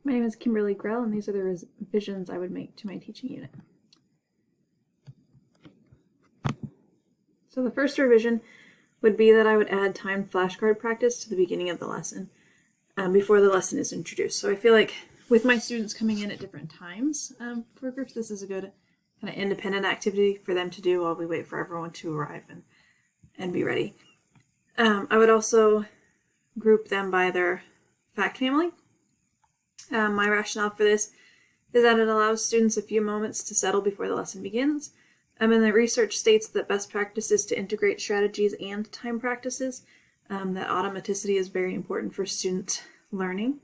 My name is Kimberly Grell, and these are the revisions I would make to my teaching unit. So the first revision would be that I would add timed flashcard practice to the beginning of the lesson before the lesson is introduced. So I feel like with my students coming in at different times for groups, this is a good kind of independent activity for them to do while we wait for everyone to arrive and be ready. I would also group them by their fact family. My rationale for this is that it allows students a few moments to settle before the lesson begins. And the research states that best practice is to integrate strategies and time practices, that automaticity is very important for student learning.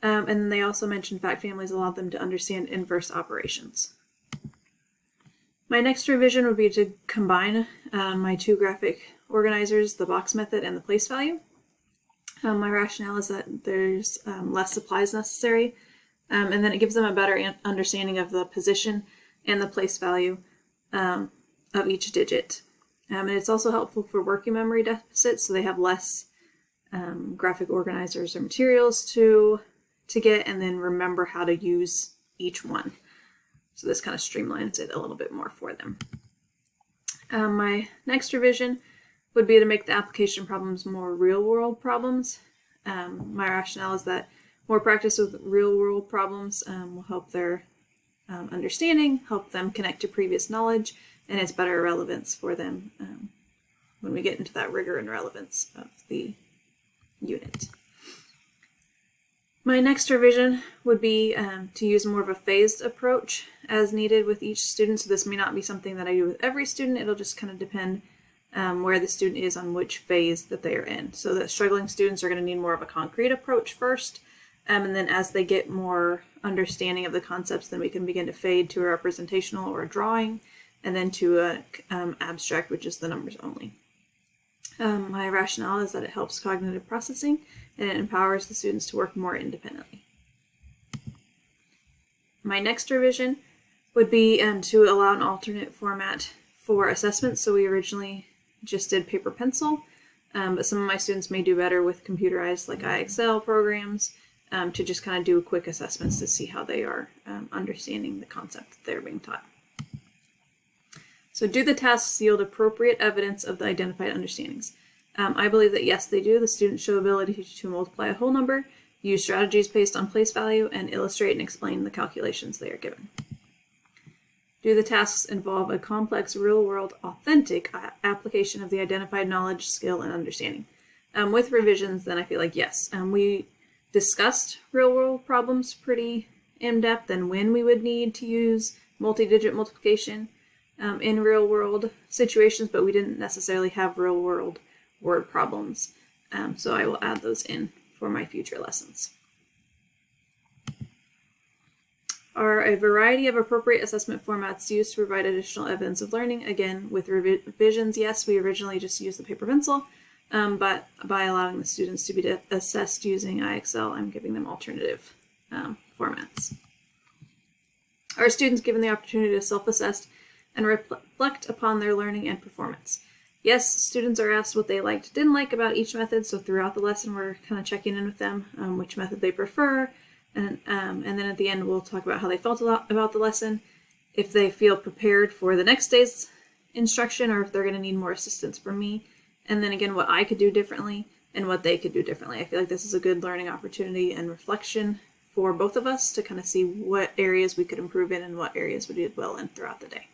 And they also mentioned fact families allow them to understand inverse operations. My next revision would be to combine my two graphic organizers, the box method and the place value. My rationale is that there's less supplies necessary, and then it gives them a better understanding of the position and the place value of each digit. And it's also helpful for working memory deficits, so they have less graphic organizers or materials to get and then remember how to use each one. So this kind of streamlines it a little bit more for them. My next revision would be to make the application problems more real-world problems. My rationale is that more practice with real-world problems will help their understanding, help them connect to previous knowledge, and it's better relevance for them when we get into that rigor and relevance of the unit. My next revision would be to use more of a phased approach as needed with each student. So this may not be something that I do with every student. It'll just kind of depend where the student is on which phase that they are in. So that struggling students are going to need more of a concrete approach first. And then as they get more understanding of the concepts, then we can begin to fade to a representational or a drawing, and then to a abstract, which is the numbers only. My rationale is that it helps cognitive processing and it empowers the students to work more independently. My next revision would be to allow an alternate format for assessment. So we originally just did paper pencil, but some of my students may do better with computerized like IXL programs to just kind of do quick assessments to see how they are understanding the concept that they're being taught. So do the tasks yield appropriate evidence of the identified understandings? I believe that yes, they do. The students show ability to multiply a whole number, use strategies based on place value, and illustrate and explain the calculations they are given. Do the tasks involve a complex, real-world, authentic application of the identified knowledge, skill, and understanding? With revisions, then I feel like yes. We discussed real-world problems pretty in-depth and when we would need to use multi-digit multiplication in real-world situations, but we didn't necessarily have real-world word problems. So I will add those in for my future lessons. Are a variety of appropriate assessment formats used to provide additional evidence of learning? Again, with revisions, yes, we originally just used the paper pencil, but by allowing the students to be assessed using IXL, I'm giving them alternative formats. Are students given the opportunity to self-assess and reflect upon their learning and performance? Yes, students are asked what they liked, didn't like about each method, so throughout the lesson we're kind of checking in with them, which method they prefer, and then at the end we'll talk about how they felt about the lesson, if they feel prepared for the next day's instruction, or if they're going to need more assistance from me, and then again what I could do differently and what they could do differently. I feel like this is a good learning opportunity and reflection for both of us to kind of see what areas we could improve in and what areas we did well in throughout the day.